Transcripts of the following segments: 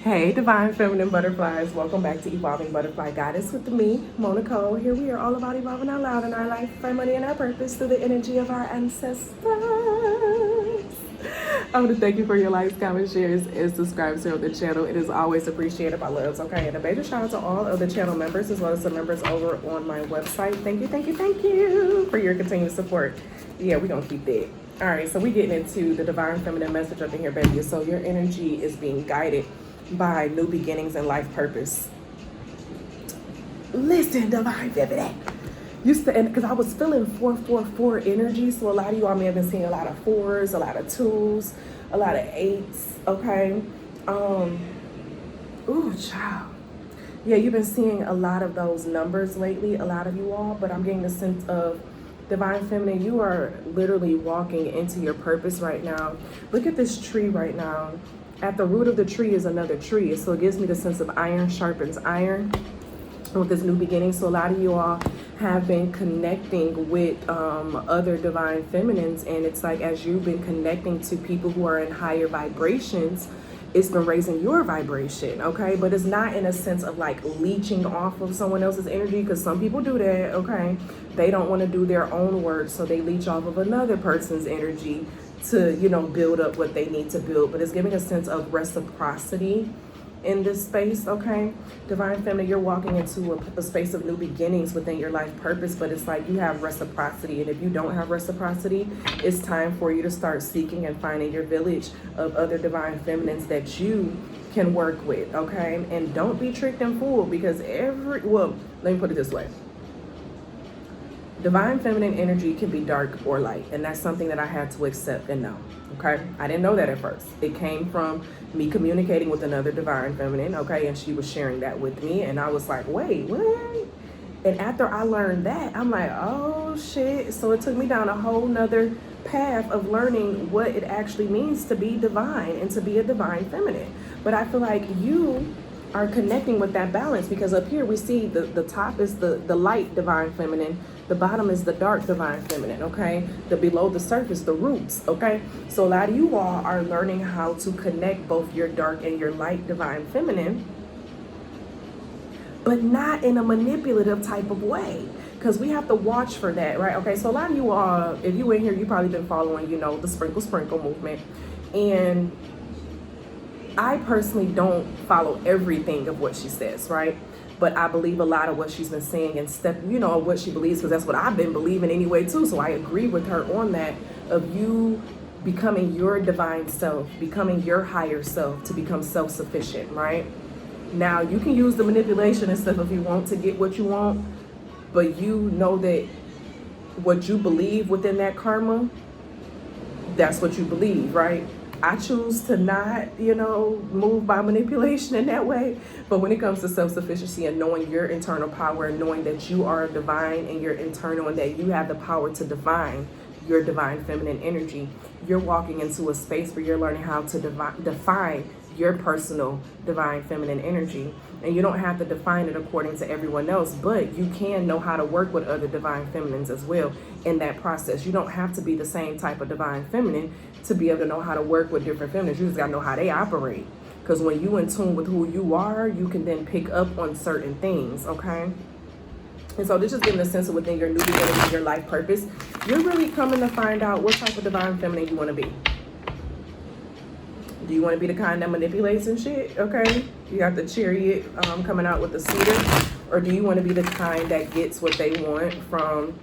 Hey, Divine Feminine Butterflies. Welcome back to Evolving Butterfly Goddess with me, Moe Nicole. Here we are all about evolving out loud in our life, our money, and our purpose through the energy of our ancestors. I want to thank you for your likes, comments, shares, and subscribes here on the channel. It is always appreciated by loves, okay? And a major shout out to all of the channel members as well as the members over on my website. Thank you for your continued support. Yeah, we're going to keep that. All right, so we're getting into the Divine Feminine message up in here, baby. So your energy is being guided by new beginnings and life purpose. Listen, Divine Feminine. Because I was feeling 444 energy, so a lot of you all may have been seeing a lot of 4s, a lot of 2s, a lot of 8s, okay? Ooh, child. Yeah, you've been seeing a lot of those numbers lately, a lot of you all, but I'm getting the sense of Divine Feminine, you are literally walking into your purpose right now. Look at this tree right now. At the root of the tree is another tree, so it gives me the sense of iron sharpens iron with this new beginning. So a lot of you all have been connecting with other divine feminines, and it's like as you've been connecting to people who are in higher vibrations, it's been raising your vibration, okay? But it's not in a sense of like leeching off of someone else's energy, because some people do that, okay? They don't want to do their own work, so they leech off of another person's energy to, you know, build up what they need to build. But it's giving a sense of reciprocity in this space, okay? Divine Feminine, you're walking into a space of new beginnings within your life purpose, but it's like you have reciprocity, and if you don't have reciprocity, it's time for you to start seeking and finding your village of other divine feminines that you can work with, okay? And don't be tricked and fooled, because well, let me put it this way. Divine feminine energy can be dark or light, and that's something that I had to accept and know, okay? I didn't know that at first. It came from me communicating with another divine feminine, okay? And she was sharing that with me, and I was like, wait, what? And after I learned that, I'm like, oh shit. So it took me down a whole nother path of learning what it actually means to be divine and to be a divine feminine. But I feel like you are connecting with that balance, because up here we see the top is the light divine feminine, the bottom is the dark divine feminine, okay? The below the surface, the roots, okay? So a lot of you all are learning how to connect both your dark and your light divine feminine, but not in a manipulative type of way, because we have to watch for that, right? Okay, so a lot of you all, if you in here, you probably been following, you know, the sprinkle movement, and I personally don't follow everything of what she says, right? But I believe a lot of what she's been saying and what she believes, because that's what I've been believing anyway too. So I agree with her on that, of you becoming your divine self, becoming your higher self to become self-sufficient, right? Now, you can use the manipulation and stuff if you want to get what you want, but you know that what you believe within that karma, that's what you believe, right? I choose to not, move by manipulation in that way. But when it comes to self-sufficiency and knowing your internal power and knowing that you are divine and you're internal and that you have the power to define your divine feminine energy, you're walking into a space where you're learning how to define your personal divine feminine energy. And you don't have to define it according to everyone else, but you can know how to work with other divine feminines as well in that process. You don't have to be the same type of divine feminine to be able to know how to work with different feminines. You just gotta know how they operate. Because when you in tune with who you are, you can then pick up on certain things, okay? And so this is giving a sense of within your new beginning and your life purpose. You're really coming to find out what type of divine feminine you want to be. Do you want to be the kind that manipulates and shit? Okay. You got the chariot coming out with the cedar. Or do you want to be the kind that gets what they want from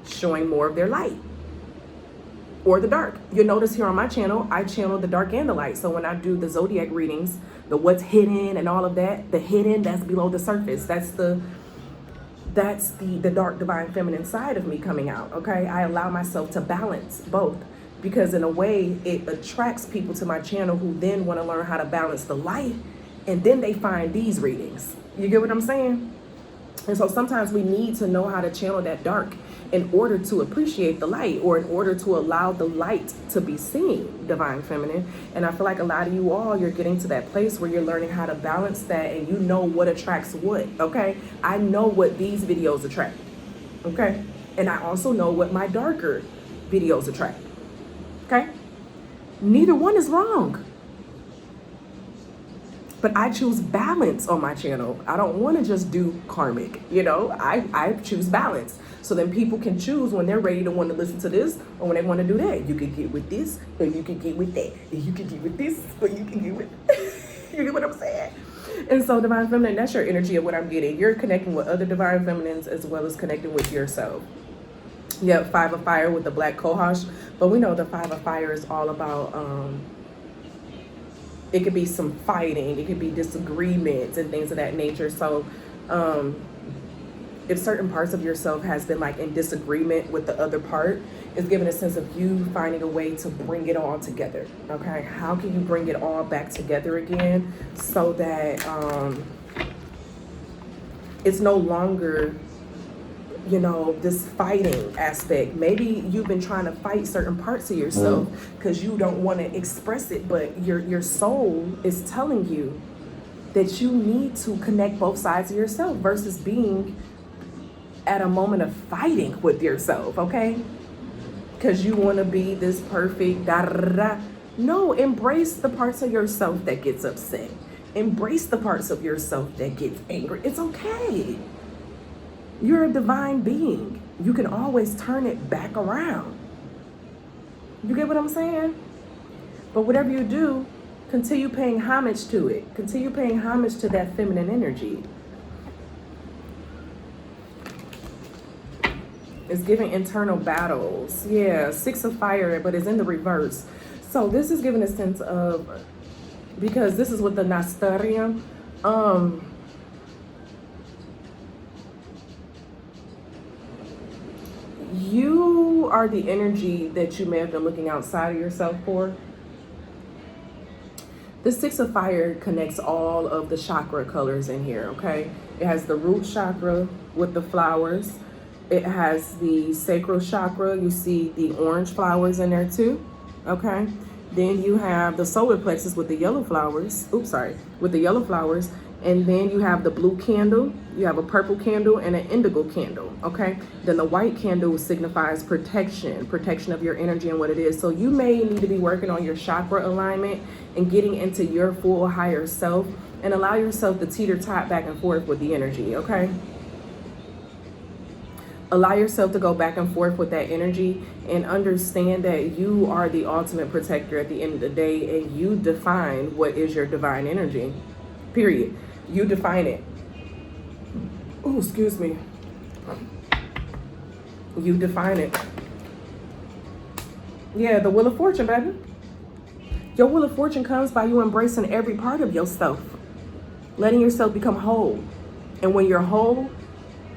showing more of their light? Or the dark. You'll notice here on my channel, I channel the dark and the light. So when I do the zodiac readings, the what's hidden and all of that, the hidden, that's below the surface. That's the dark divine feminine side of me coming out, okay? I allow myself to balance both, because in a way it attracts people to my channel who then want to learn how to balance the light, and then they find these readings. You get what I'm saying? And so sometimes we need to know how to channel that dark in order to appreciate the light, or in order to allow the light to be seen, divine feminine. And I feel like a lot of you all, you're getting to that place where you're learning how to balance that, and you know what attracts what, okay? I know what these videos attract, okay? And I also know what my darker videos attract, okay? Neither one is wrong. But I choose balance on my channel. I don't want to just do karmic, you know. I choose balance. So then people can choose when they're ready to want to listen to this or when they want to do that. You can get with this or you can get with that. And you can get with this or you can get with you get what I'm saying? And so divine feminine, that's your energy of what I'm getting. You're connecting with other divine feminines as well as connecting with yourself. Yep, 5 of fire with the black cohosh. But we know the 5 of fire is all about it could be some fighting, it could be disagreements and things of that nature. So if certain parts of yourself has been like in disagreement with the other part, it's giving a sense of you finding a way to bring it all together. Okay, how can you bring it all back together again so that it's no longer, you know, this fighting aspect. Maybe you've been trying to fight certain parts of yourself because you don't want to express it, but your soul is telling you that you need to connect both sides of yourself versus being at a moment of fighting with yourself, okay? Because you want to be this perfect da-da-da-da. No, embrace the parts of yourself that gets upset. Embrace the parts of yourself that gets angry. It's okay. You're a divine being. You can always turn it back around. You get what I'm saying? But whatever you do, continue paying homage to it. Continue paying homage to that feminine energy. It's giving internal battles. Yeah, 6 of fire, but it's in the reverse. So this is giving a sense of, because this is with the Nasterium, you are the energy that you may have been looking outside of yourself for. The 6 of fire connects all of the chakra colors in here, okay? It has the root chakra with the flowers. It has the sacral chakra. You see the orange flowers in there too, okay? Then you have the solar plexus with the yellow flowers. Oops, sorry, with the yellow flowers. And then you have the blue candle, you have a purple candle and an indigo candle, okay? Then the white candle signifies protection of your energy and what it is. So you may need to be working on your chakra alignment and getting into your full higher self and allow yourself to teeter-tot back and forth with the energy, okay? Allow yourself to go back and forth with that energy and understand that you are the ultimate protector at the end of the day, and you define what is your divine energy, period. You define it. Oh, excuse me. You define it. Yeah, the Wheel of Fortune, baby. Your Wheel of Fortune comes by you embracing every part of yourself, letting yourself become whole. And when you're whole,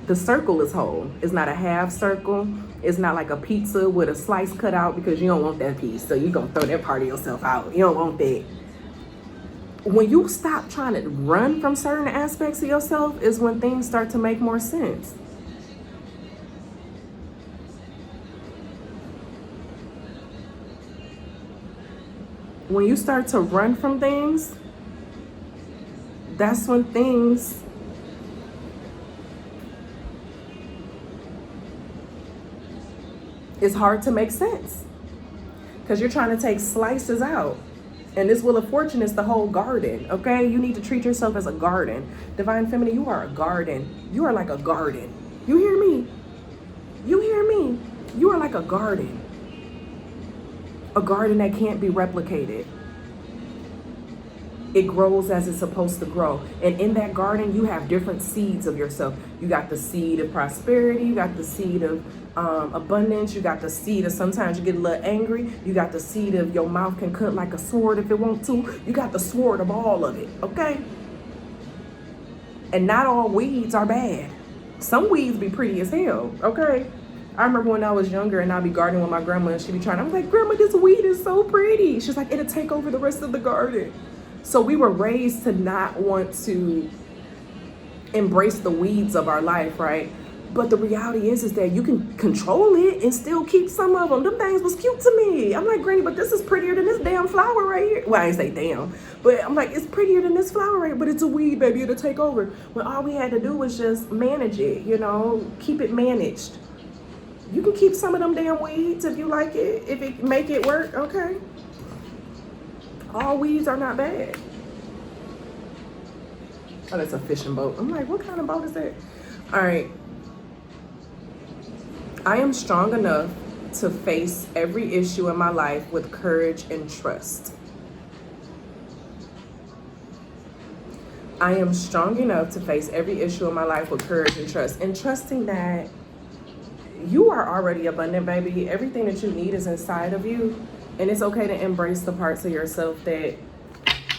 the circle is whole. It's not a half circle. It's not like a pizza with a slice cut out because you don't want that piece. So you're going to throw that part of yourself out. You don't want that. When you stop trying to run from certain aspects of yourself is when things start to make more sense. When you start to run from things, that's when things it's hard to make sense because you're trying to take slices out. And this Wheel of Fortune is the whole garden, okay? You need to treat yourself as a garden. Divine Feminine, you are a garden. You are like a garden. You hear me? You hear me? You are like a garden. A garden that can't be replicated. It grows as it's supposed to grow. And in that garden, you have different seeds of yourself. You got the seed of prosperity. You got the seed of abundance. You got the seed of sometimes you get a little angry. You got the seed of your mouth can cut like a sword if it wants to. You got the sword of all of it, okay? And not all weeds are bad. Some weeds be pretty as hell, okay? I remember when I was younger and I'd be gardening with my grandma and she'd be trying. I was like, Grandma, this weed is so pretty. She's like, it'll take over the rest of the garden. So we were raised to not want to embrace the weeds of our life, right? But the reality is that you can control it and still keep some of them. Them things was cute to me. I'm like, Granny, but this is prettier than this damn flower right here. Well, I ain't say damn, but I'm like, it's prettier than this flower right here, but it's a weed, baby, it'll take over. When all we had to do was just manage it, you know, keep it managed. You can keep some of them damn weeds if you like it, if it make it work, okay? All weeds are not bad. Oh, that's a fishing boat. I'm like, what kind of boat is that? All right. I am strong enough to face every issue in my life with courage and trust. I am strong enough to face every issue in my life with courage and trust. And trusting that you are already abundant, baby. Everything that you need is inside of you. And it's okay to embrace the parts of yourself that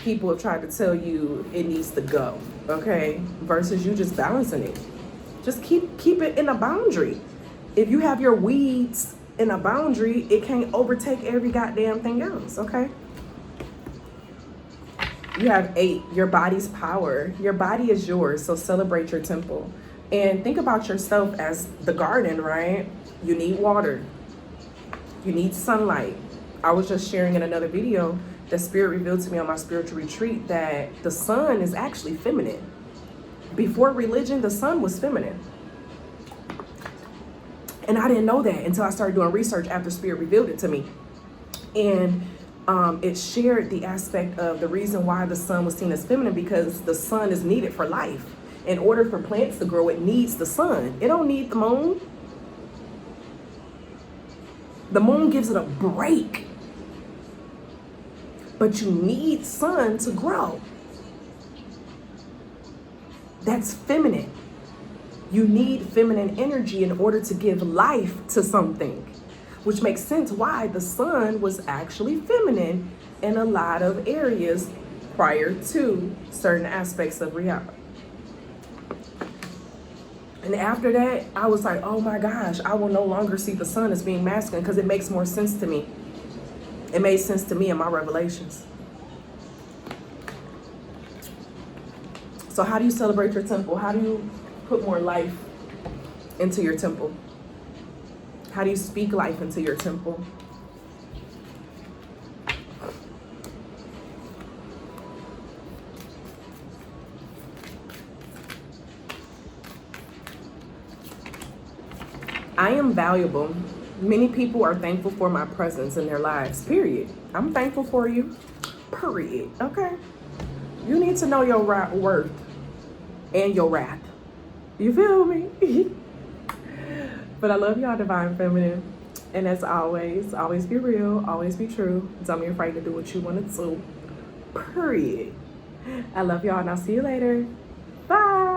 people have tried to tell you it needs to go, okay? Versus you just balancing it. Just keep it in a boundary. If you have your weeds in a boundary, it can't overtake every goddamn thing else, okay? You have 8, your body's power. Your body is yours, so celebrate your temple. And think about yourself as the garden, right? You need water. You need sunlight. I was just sharing in another video that Spirit revealed to me on my spiritual retreat that the sun is actually feminine. Before religion, the sun was feminine. And I didn't know that until I started doing research after Spirit revealed it to me. And it shared the aspect of the reason why the sun was seen as feminine, because the sun is needed for life. In order for plants to grow, it needs the sun. It don't need the moon. The moon gives it a break. But you need sun to grow. That's feminine. You need feminine energy in order to give life to something, which makes sense why the sun was actually feminine in a lot of areas prior to certain aspects of reality. And after that, I was like, oh my gosh, I will no longer see the sun as being masculine, because it makes more sense to me. It made sense to me in my revelations. So how do you celebrate your temple? How do you put more life into your temple? How do you speak life into your temple? I am valuable. Many people are thankful for my presence in their lives, period. I'm thankful for you, period, okay? You need to know your worth and your wrath. You feel me? But I love y'all, Divine Feminine. And as always be real, always be true. Don't be afraid to do what you want to do, period. I love y'all, and I'll see you later. Bye.